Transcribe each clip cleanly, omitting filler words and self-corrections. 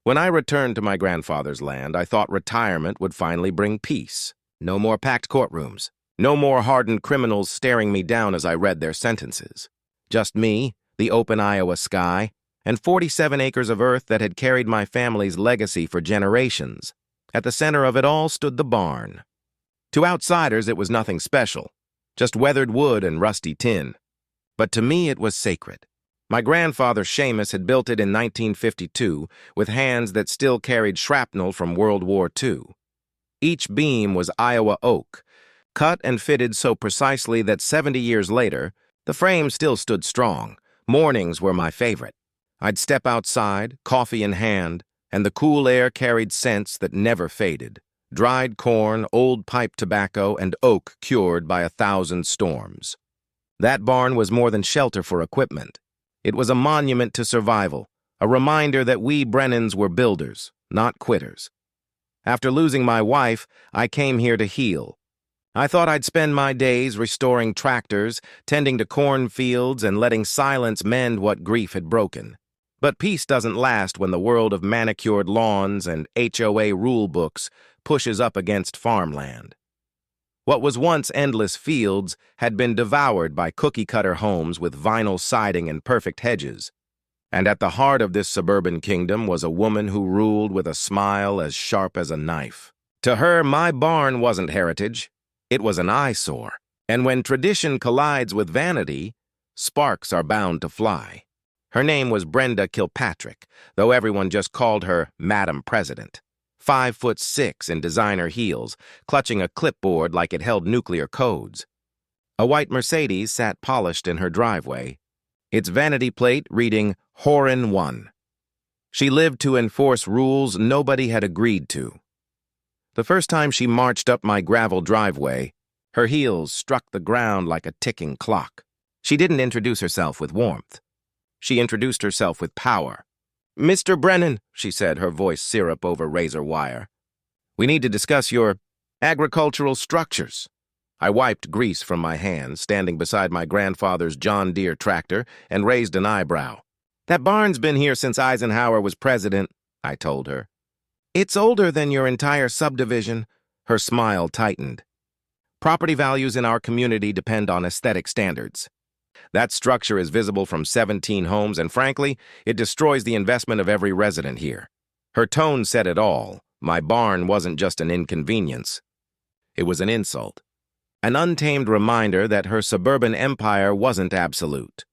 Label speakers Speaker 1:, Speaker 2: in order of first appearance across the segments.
Speaker 1: When I returned to my grandfather's land, I thought retirement would finally bring peace. No more packed courtrooms. No more hardened criminals staring me down as I read their sentences. Just me, the open Iowa sky, and 47 acres of earth that had carried my family's legacy for generations. At the center of it all stood the barn. To outsiders, it was nothing special, just weathered wood and rusty tin. But to me, it was sacred. My grandfather Seamus had built it in 1952 with hands that still carried shrapnel from World War II. Each beam was Iowa oak, cut and fitted so precisely that 70 years later, the frame still stood strong. Mornings were my favorite. I'd step outside, coffee in hand, and the cool air carried scents that never faded. Dried corn, old pipe tobacco, and oak cured by 1,000 storms. That barn was more than shelter for equipment. It was a monument to survival, a reminder that we Brennans were builders, not quitters. After losing my wife, I came here to heal. I thought I'd spend my days restoring tractors, tending to cornfields, and letting silence mend what grief had broken. But peace doesn't last when the world of manicured lawns and HOA rule books pushes up against farmland. What was once endless fields had been devoured by cookie-cutter homes with vinyl siding and perfect hedges. And at the heart of this suburban kingdom was a woman who ruled with a smile as sharp as a knife. To her, my barn wasn't heritage. It was an eyesore. And when tradition collides with vanity, sparks are bound to fly. Her name was Brenda Kilpatrick, though everyone just called her Madam President. 5'6" in designer heels, clutching a clipboard like it held nuclear codes. A white Mercedes sat polished in her driveway, its vanity plate reading Horan 1. She lived to enforce rules nobody had agreed to. The first time she marched up my gravel driveway, her heels struck the ground like a ticking clock. She didn't introduce herself with warmth. She introduced herself with power. "Mr. Brennan," she said, her voice syrup over razor wire. "We need to discuss your agricultural structures." I wiped grease from my hands, standing beside my grandfather's John Deere tractor, and raised an eyebrow. "That barn's been here since Eisenhower was president," I told her. "It's older than your entire subdivision." Her smile tightened. "Property values in our community depend on aesthetic standards. That structure is visible from 17 homes, and frankly, it destroys the investment of every resident here." Her tone said it all. My barn wasn't just an inconvenience. It was an insult. An untamed reminder that her suburban empire wasn't absolute.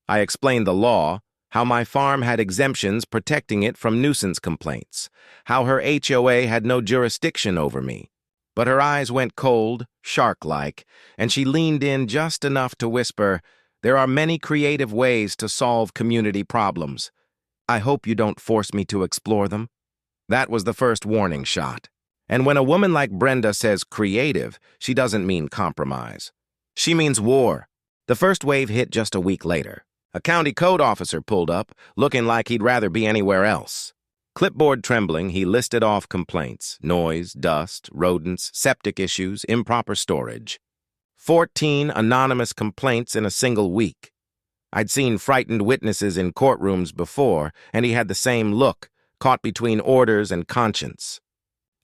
Speaker 1: I explained the law, how my farm had exemptions protecting it from nuisance complaints, how her HOA had no jurisdiction over me. But her eyes went cold, shark-like, and she leaned in just enough to whisper, "There are many creative ways to solve community problems. I hope you don't force me to explore them." That was the first warning shot. And when a woman like Brenda says creative, she doesn't mean compromise. She means war. The first wave hit just a week later. A county code officer pulled up, looking like he'd rather be anywhere else. Clipboard trembling, he listed off complaints: noise, dust, rodents, septic issues, improper storage. 14 anonymous complaints in a single week. I'd seen frightened witnesses in courtrooms before, and he had the same look, caught between orders and conscience.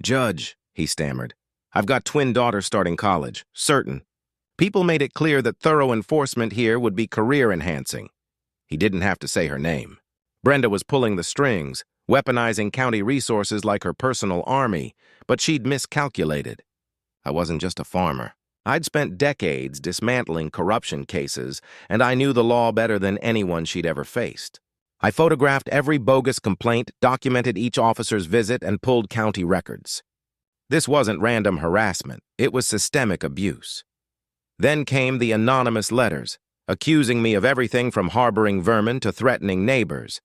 Speaker 1: "Judge," he stammered, "I've got twin daughters starting college, certain. People made it clear that thorough enforcement here would be career-enhancing." He didn't have to say her name. Brenda was pulling the strings, weaponizing county resources like her personal army, but she'd miscalculated. I wasn't just a farmer. I'd spent decades dismantling corruption cases, and I knew the law better than anyone she'd ever faced. I photographed every bogus complaint, documented each officer's visit, and pulled county records. This wasn't random harassment. It was systemic abuse. Then came the anonymous letters, accusing me of everything from harboring vermin to threatening neighbors.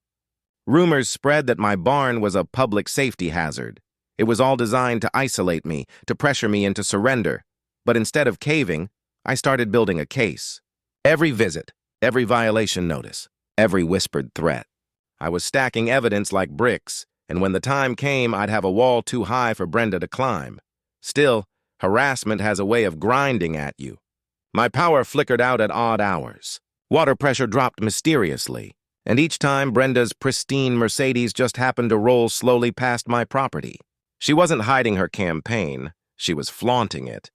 Speaker 1: Rumors spread that my barn was a public safety hazard. It was all designed to isolate me, to pressure me into surrender. But instead of caving, I started building a case. Every visit, every violation notice, every whispered threat. I was stacking evidence like bricks, and when the time came, I'd have a wall too high for Brenda to climb. Still, harassment has a way of grinding at you. My power flickered out at odd hours. Water pressure dropped mysteriously. And each time, Brenda's pristine Mercedes just happened to roll slowly past my property. She wasn't hiding her campaign, she was flaunting it.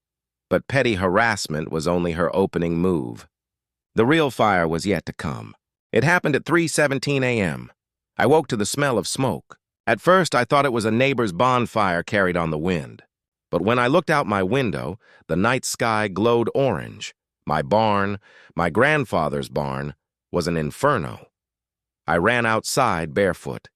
Speaker 1: But petty harassment was only her opening move. The real fire was yet to come. It happened at 3:17 a.m. I woke to the smell of smoke. At first, I thought it was a neighbor's bonfire carried on the wind. But when I looked out my window, the night sky glowed orange. My barn, my grandfather's barn, was an inferno. I ran outside barefoot,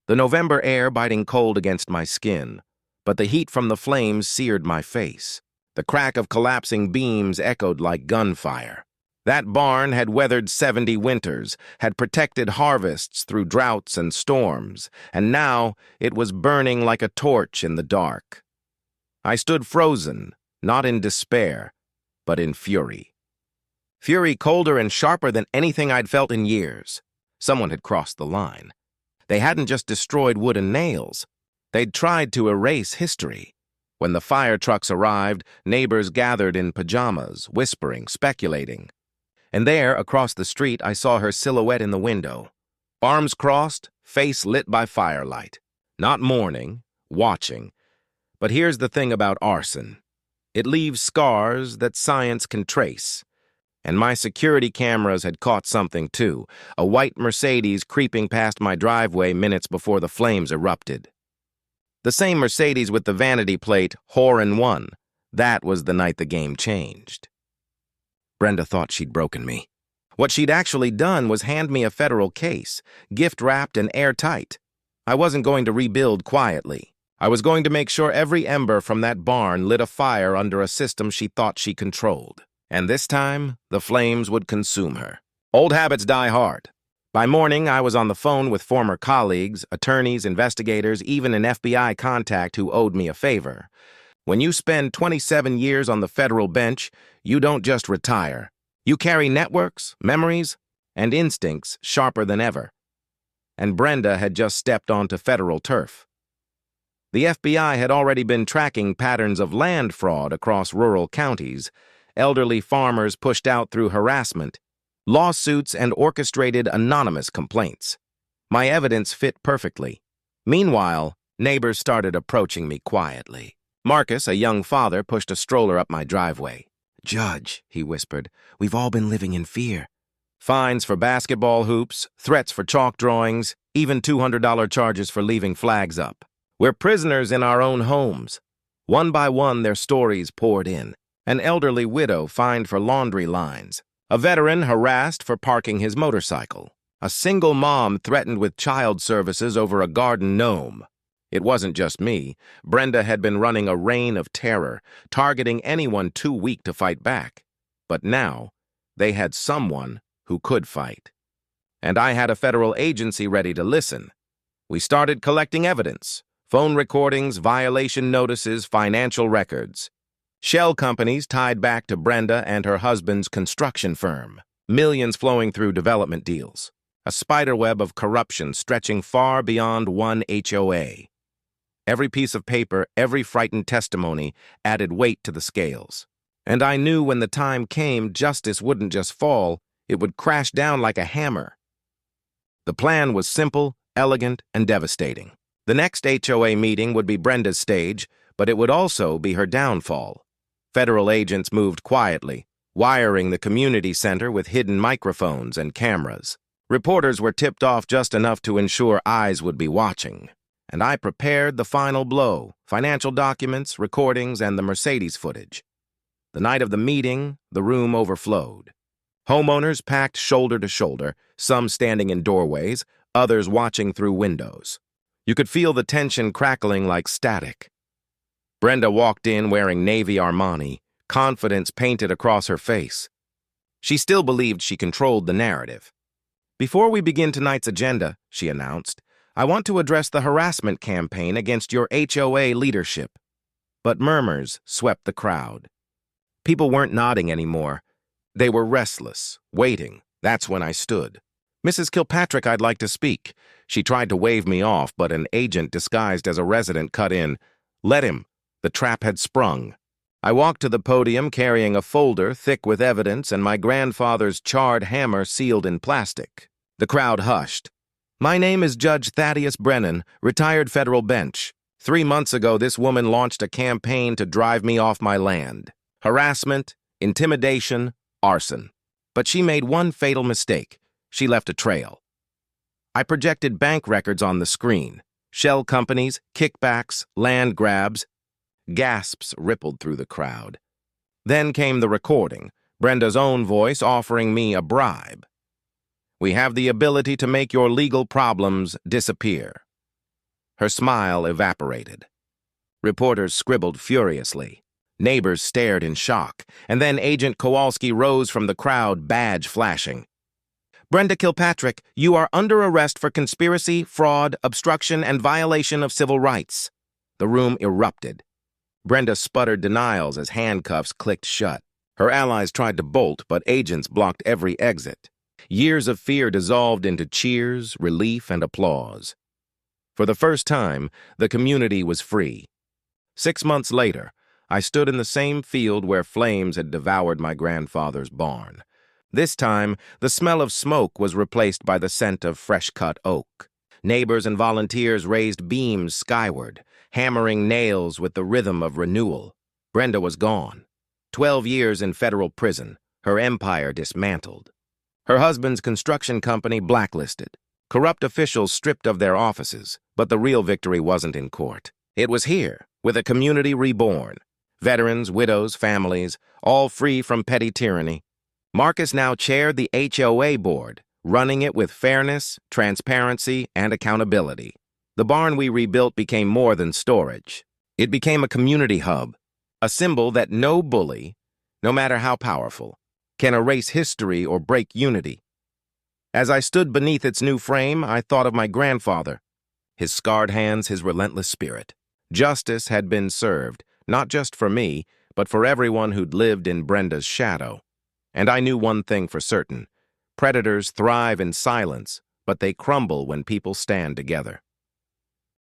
Speaker 1: the November air biting cold against my skin, but the heat from the flames seared my face. The crack of collapsing beams echoed like gunfire. That barn had weathered 70 winters, had protected harvests through droughts and storms, and now it was burning like a torch in the dark. I stood frozen, not in despair, but in fury. Fury colder and sharper than anything I'd felt in years. Someone had crossed the line. They hadn't just destroyed wood and nails. They'd tried to erase history. When the fire trucks arrived, neighbors gathered in pajamas, whispering, speculating. And there, across the street, I saw her silhouette in the window. Arms crossed, face lit by firelight. Not mourning, watching. But here's the thing about arson. It leaves scars that science can trace. And my security cameras had caught something too, a white Mercedes creeping past my driveway minutes before the flames erupted. The same Mercedes with the vanity plate, Whore 1. That was the night the game changed. Brenda thought she'd broken me. What she'd actually done was hand me a federal case, gift-wrapped and airtight. I wasn't going to rebuild quietly. I was going to make sure every ember from that barn lit a fire under a system she thought she controlled. And this time, the flames would consume her. Old habits die hard. By morning, I was on the phone with former colleagues, attorneys, investigators, even an FBI contact who owed me a favor. When you spend 27 years on the federal bench, you don't just retire. You carry networks, memories, and instincts sharper than ever. And Brenda had just stepped onto federal turf. The FBI had already been tracking patterns of land fraud across rural counties, elderly farmers pushed out through harassment, lawsuits, and orchestrated anonymous complaints. My evidence fit perfectly. Meanwhile, neighbors started approaching me quietly. Marcus, a young father, pushed a stroller up my driveway. "Judge," he whispered, "we've all been living in fear. Fines for basketball hoops, threats for chalk drawings, even $200 charges for leaving flags up. We're prisoners in our own homes." One by one, their stories poured in. An elderly widow fined for laundry lines. A veteran harassed for parking his motorcycle. A single mom threatened with child services over a garden gnome. It wasn't just me. Brenda had been running a reign of terror, targeting anyone too weak to fight back. But now, they had someone who could fight. And I had a federal agency ready to listen. We started collecting evidence. Phone recordings, violation notices, financial records. Shell companies tied back to Brenda and her husband's construction firm. Millions flowing through development deals. A spiderweb of corruption stretching far beyond one HOA. Every piece of paper, every frightened testimony added weight to the scales. And I knew when the time came, justice wouldn't just fall, it would crash down like a hammer. The plan was simple, elegant, and devastating. The next HOA meeting would be Brenda's stage, but it would also be her downfall. Federal agents moved quietly, wiring the community center with hidden microphones and cameras. Reporters were tipped off just enough to ensure eyes would be watching. And I prepared the final blow, financial documents, recordings, and the Mercedes footage. The night of the meeting, the room overflowed. Homeowners packed shoulder to shoulder, some standing in doorways, others watching through windows. You could feel the tension crackling like static. Brenda walked in wearing navy Armani, confidence painted across her face. She still believed she controlled the narrative. "Before we begin tonight's agenda," she announced, "I want to address the harassment campaign against your HOA leadership." But murmurs swept the crowd. People weren't nodding anymore. They were restless, waiting. That's when I stood. "Mrs. Kilpatrick, I'd like to speak." She tried to wave me off, but an agent disguised as a resident cut in. "Let him." The trap had sprung. I walked to the podium carrying a folder thick with evidence and my grandfather's charred hammer sealed in plastic. The crowd hushed. My name is Judge Thaddeus Brennan, retired federal bench. 3 months ago, this woman launched a campaign to drive me off my land. Harassment, intimidation, arson. But she made one fatal mistake. She left a trail. I projected bank records on the screen. Shell companies, kickbacks, land grabs. Gasps rippled through the crowd. Then came the recording, Brenda's own voice offering me a bribe. We have the ability to make your legal problems disappear. Her smile evaporated. Reporters scribbled furiously. Neighbors stared in shock, and then Agent Kowalski rose from the crowd, badge flashing. Brenda Kilpatrick, you are under arrest for conspiracy, fraud, obstruction, and violation of civil rights. The room erupted. Brenda sputtered denials as handcuffs clicked shut. Her allies tried to bolt, but agents blocked every exit. Years of fear dissolved into cheers, relief, and applause. For the first time, the community was free. 6 months later, I stood in the same field where flames had devoured my grandfather's barn. This time, the smell of smoke was replaced by the scent of fresh-cut oak. Neighbors and volunteers raised beams skyward, hammering nails with the rhythm of renewal. Brenda was gone. 12 years in federal prison, her empire dismantled. Her husband's construction company blacklisted. Corrupt officials stripped of their offices, but the real victory wasn't in court. It was here, with a community reborn. Veterans, widows, families, all free from petty tyranny. Marcus now chaired the HOA board, running it with fairness, transparency, and accountability. The barn we rebuilt became more than storage. It became a community hub, a symbol that no bully, no matter how powerful, can erase history or break unity. As I stood beneath its new frame, I thought of my grandfather, his scarred hands, his relentless spirit. Justice had been served, not just for me, but for everyone who'd lived in Brenda's shadow. And I knew one thing for certain. Predators thrive in silence, but they crumble when people stand together.